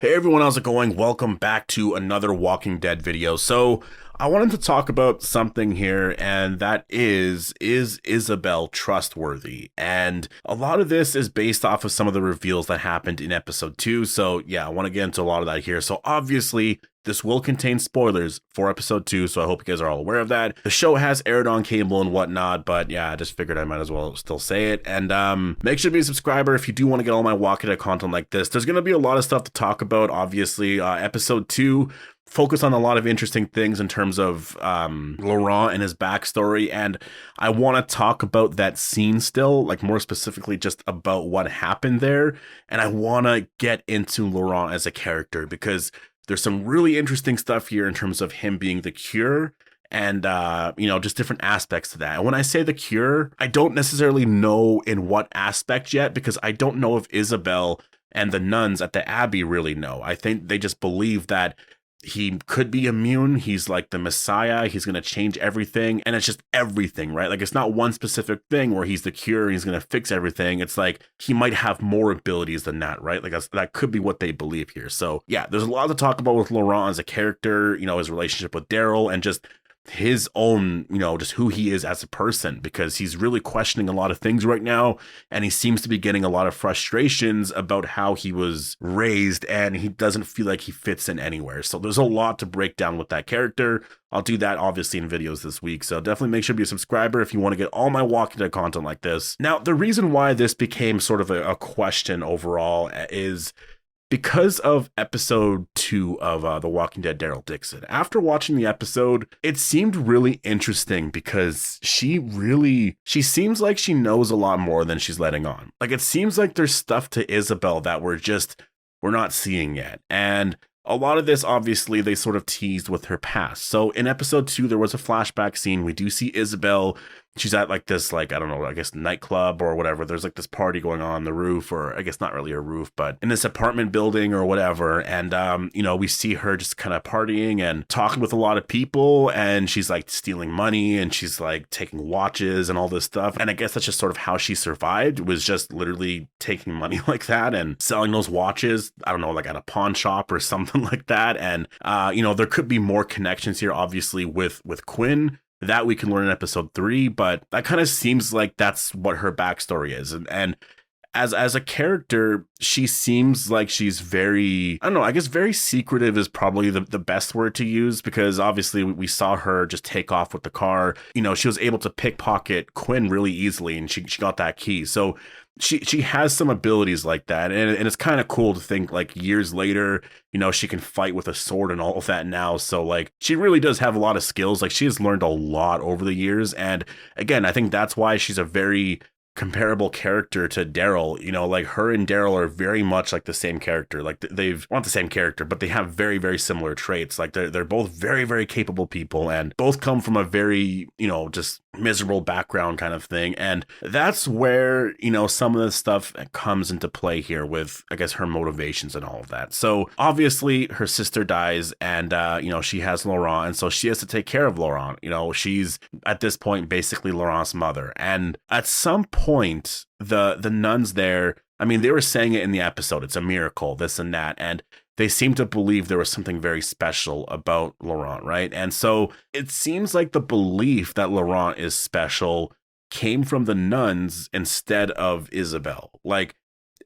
Hey everyone, how's it going? Welcome back to another Walking Dead video. So I wanted to talk about something here, and that is Isabelle trustworthy? And a lot of this is based off of some of the reveals that happened in episode 2. So yeah, I want to get into a lot of that here. So obviously, this will contain spoilers for episode 2, so I hope you guys are all aware of that. The show has aired on cable and whatnot, but yeah, I just figured I might as well still say it. And make sure to be a subscriber if you do want to get all my Walking Dead content like this. There's going to be a lot of stuff to talk about, obviously. Episode 2 focus on a lot of interesting things in terms of Laurent and his backstory, and I want to talk about that scene still, like more specifically just about what happened there, and I want to get into Laurent as a character because there's some really interesting stuff here in terms of him being the cure and, just different aspects to that. And when I say the cure, I don't necessarily know in what aspect yet because I don't know if Isabelle and the nuns at the Abbey really know. I think they just believe that he could be immune. He's like the Messiah. He's going to change everything. And it's just everything, right? Like it's not one specific thing where he's the cure and he's going to fix everything. It's like he might have more abilities than that, right? Like that could be what they believe here. So yeah, there's a lot to talk about with Laurent as a character, his relationship with Daryl and just his own, just who he is as a person, because he's really questioning a lot of things right now. And he seems to be getting a lot of frustrations about how he was raised and he doesn't feel like he fits in anywhere. So there's a lot to break down with that character. I'll do that obviously in videos this week. So definitely make sure to be a subscriber if you want to get all my Walking Dead content like this. Now, the reason why this became sort of a question overall is because of episode 2 of The Walking Dead, Daryl Dixon. After watching the episode, it seemed really interesting because she seems like she knows a lot more than she's letting on. Like it seems like there's stuff to Isabelle that we're not seeing yet. And a lot of this, obviously, they sort of teased with her past. So in episode 2, there was a flashback scene. We do see Isabelle. She's at like this, like, I don't know, I guess nightclub or whatever. There's like this party going on the roof, or I guess not really a roof, but in this apartment building or whatever. And, we see her just kind of partying and talking with a lot of people. And she's like stealing money and she's like taking watches and all this stuff. And I guess that's just sort of how she survived, was just literally taking money like that and selling those watches, I don't know, like at a pawn shop or something like that. And, there could be more connections here, obviously, with Quinn. That we can learn in episode 3, but that kind of seems like that's what her backstory is. And as a character, she seems like she's very, I don't know, I guess very secretive is probably the best word to use, because obviously we saw her just take off with the car. She was able to pickpocket Quinn really easily, and she got that key. So she has some abilities like that, and it's kind of cool to think like years later, she can fight with a sword and all of that now. So like she really does have a lot of skills. Like she has learned a lot over the years, and again, I think that's why she's a very comparable character to Daryl. Like her and Daryl are very much like the same character. Like they've not the same character, but they have very, very similar traits. Like they're both very, very capable people, and both come from a very, just miserable background kind of thing. And that's where, some of the stuff comes into play here with, I guess, her motivations and all of that. So obviously her sister dies, and she has Laurent, and so she has to take care of Laurent. She's at this point basically Laurent's mother. And at some point, the nuns there, I mean, they were saying it in the episode, it's a miracle, this and that, and they seem to believe there was something very special about Laurent, right? And so it seems like the belief that Laurent is special came from the nuns instead of Isabelle. Like,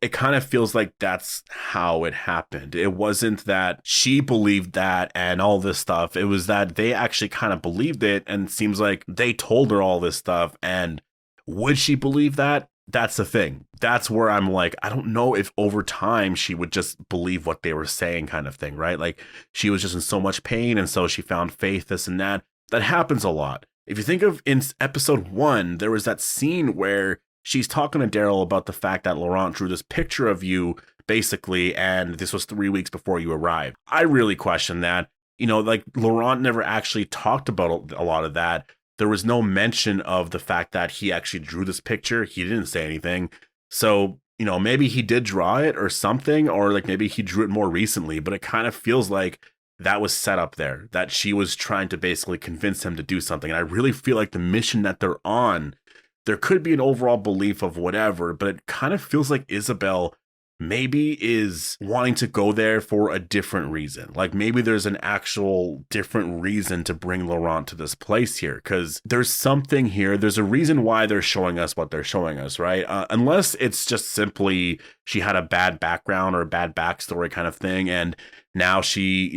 it kind of feels like that's how it happened. It wasn't that she believed that and all this stuff. It was that they actually kind of believed it, and it seems like they told her all this stuff. And would she believe that? That's the thing. That's where I'm like, I don't know if over time she would just believe what they were saying, kind of thing, right? Like she was just in so much pain, and so she found faith, this and that. That happens a lot. If you think of in episode 1, there was that scene where she's talking to Daryl about the fact that Laurent drew this picture of you, basically, and this was 3 weeks before you arrived. I really question that. Like Laurent never actually talked about a lot of that. There was no mention of the fact that he actually drew this picture. He didn't say anything. So, maybe he did draw it or something, or like maybe he drew it more recently, but it kind of feels like that was set up there, that she was trying to basically convince him to do something. And I really feel like the mission that they're on, there could be an overall belief of whatever, but it kind of feels like Isabelle maybe is wanting to go there for a different reason. Like maybe there's an actual different reason to bring Laurent to this place here, because there's something here. There's a reason why they're showing us what they're showing us, right? Unless it's just simply she had a bad background or a bad backstory kind of thing, and now she's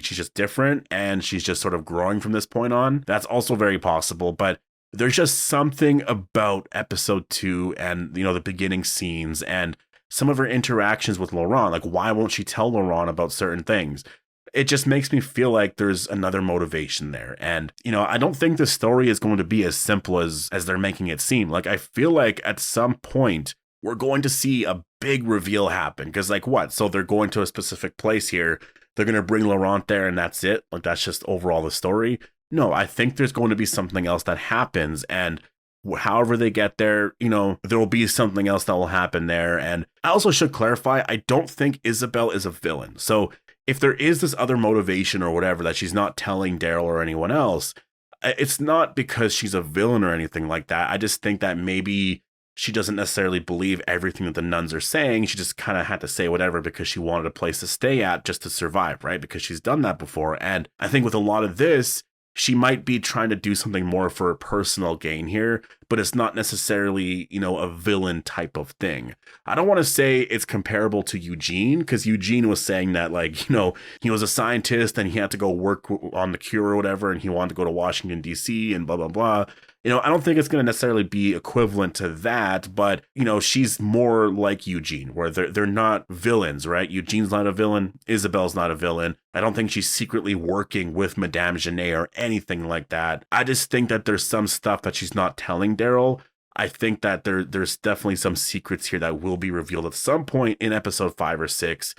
just different and she's just sort of growing from this point on. That's also very possible, but there's just something about episode 2 and, the beginning scenes and some of her interactions with Laurent. Like, why won't she tell Laurent about certain things? It just makes me feel like there's another motivation there. And, I don't think the story is going to be as simple as they're making it seem. Like, I feel like at some point we're going to see a big reveal happen. Because, like, what? So they're going to a specific place here. They're going to bring Laurent there and that's it? Like, that's just overall the story? No, I think there's going to be something else that happens. And however they get there, there will be something else that will happen there. And I also should clarify, I don't think Isabelle is a villain. So if there is this other motivation or whatever that she's not telling Daryl or anyone else, it's not because she's a villain or anything like that. I just think that maybe she doesn't necessarily believe everything that the nuns are saying. She just kind of had to say whatever because she wanted a place to stay at just to survive, right? Because she's done that before. And I think with a lot of this, she might be trying to do something more for personal gain here, but it's not necessarily, a villain type of thing. I don't want to say it's comparable to Eugene, because Eugene was saying that, like, he was a scientist and he had to go work on the cure or whatever, and he wanted to go to Washington, D.C. and blah, blah, blah. I don't think it's going to necessarily be equivalent to that, but, she's more like Eugene, where they're not villains, right? Eugene's not a villain. Isabelle's not a villain. I don't think she's secretly working with Madame Genet or anything like that. I just think that there's some stuff that she's not telling Daryl. I think that there's definitely some secrets here that will be revealed at some point in episode 5 or 6.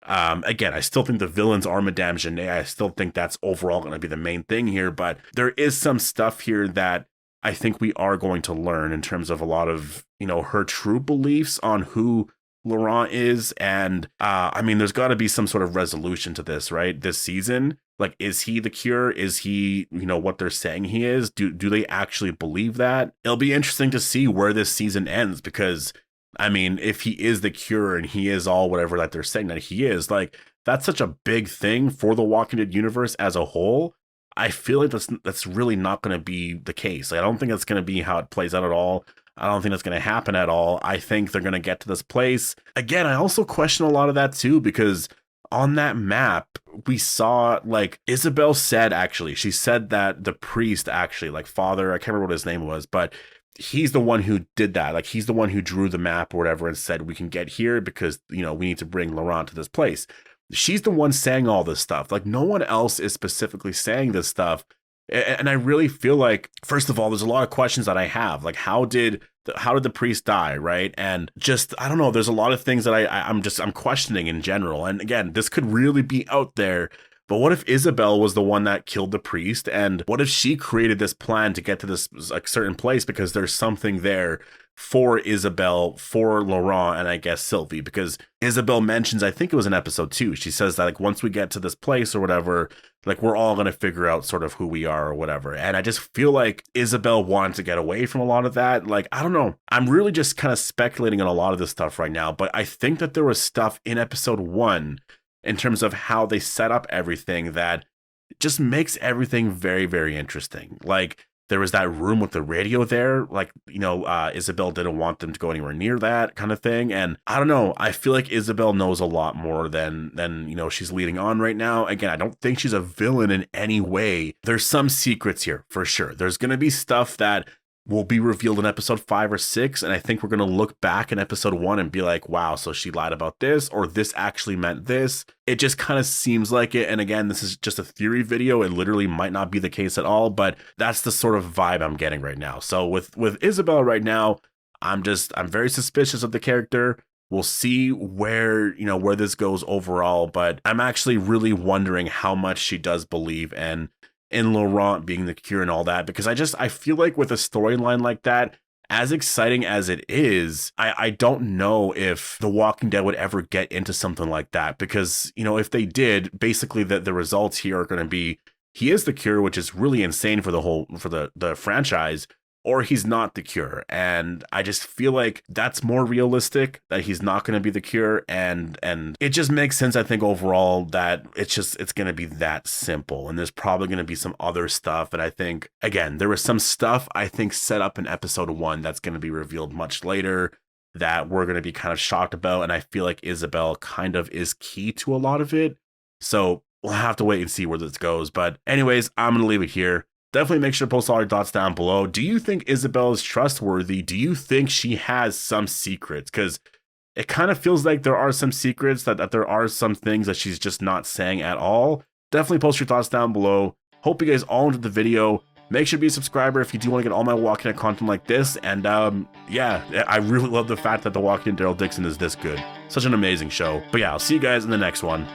Again, I still think the villains are Madame Genet. I still think that's overall going to be the main thing here, but there is some stuff here that I think we are going to learn in terms of a lot of, her true beliefs on who Laurent is. And there's got to be some sort of resolution to this, right? This season, like, is he the cure? Is he, what they're saying he is? Do they actually believe that? It'll be interesting to see where this season ends, because if he is the cure and he is all whatever that they're saying that he is, like, that's such a big thing for the Walking Dead universe as a whole. I feel like that's really not going to be the case. Like, I don't think that's going to be how it plays out at all. I don't think that's going to happen at all. I think they're going to get to this place. Again, I also question a lot of that too, because on that map, we saw, like, Isabelle said, actually, she said that the priest actually, like, Father, I can't remember what his name was, but he's the one who did that. Like, he's the one who drew the map or whatever and said, we can get here because, we need to bring Laurent to this place. She's the one saying all this stuff. Like, no one else is specifically saying this stuff. And I really feel like, first of all, there's a lot of questions that I have. Like, how did the priest die, right? And just, I don't know, there's a lot of things that I'm questioning in general. And again, this could really be out there. But what if Isabelle was the one that killed the priest? And what if she created this plan to get to this, like, certain place because there's something there for Isabelle, for Laurent, and I guess Sylvie? Because Isabelle mentions, I think it was in episode 2, she says that, like, once we get to this place or whatever, like, we're all going to figure out sort of who we are or whatever. And I just feel like Isabelle wanted to get away from a lot of that. Like, I don't know. I'm really just kind of speculating on a lot of this stuff right now, but I think that there was stuff in episode 1 in terms of how they set up everything that just makes everything very, very interesting. Like, there was that room with the radio there. Like, Isabelle didn't want them to go anywhere near that kind of thing. And I don't know. I feel like Isabelle knows a lot more than she's leading on right now. Again, I don't think she's a villain in any way. There's some secrets here for sure. There's going to be stuff that will be revealed in episode 5 or 6. And I think we're going to look back in episode 1 and be like, wow, so she lied about this, or this actually meant this. It just kind of seems like it. And again, this is just a theory video. It literally might not be the case at all, but that's the sort of vibe I'm getting right now. So with Isabelle right now, I'm very suspicious of the character. We'll see where this goes overall, but I'm actually really wondering how much she does believe in Laurent being the cure and all that, because I feel like with a storyline like that, as exciting as it is, I don't know if The Walking Dead would ever get into something like that, because, if they did, basically the results here are going to be, he is the cure, which is really insane for the franchise. or he's not the cure. And I just feel like that's more realistic, that he's not going to be the cure. And it just makes sense, I think, overall, that it's going to be that simple. And there's probably going to be some other stuff. And I think, again, there was some stuff I think set up in episode 1 that's going to be revealed much later that we're going to be kind of shocked about. And I feel like Isabelle kind of is key to a lot of it. So we'll have to wait and see where this goes. But anyways, I'm going to leave it here. Definitely make sure to post all your thoughts down below. Do you think Isabelle is trustworthy? Do you think she has some secrets? Because it kind of feels like there are some secrets, that there are some things that she's just not saying at all. Definitely post your thoughts down below. Hope you guys all enjoyed the video. Make sure to be a subscriber if you do want to get all my Walking Dead content like this. And yeah, I really love the fact that The Walking Dead Daryl Dixon is this good. Such an amazing show. But yeah, I'll see you guys in the next one.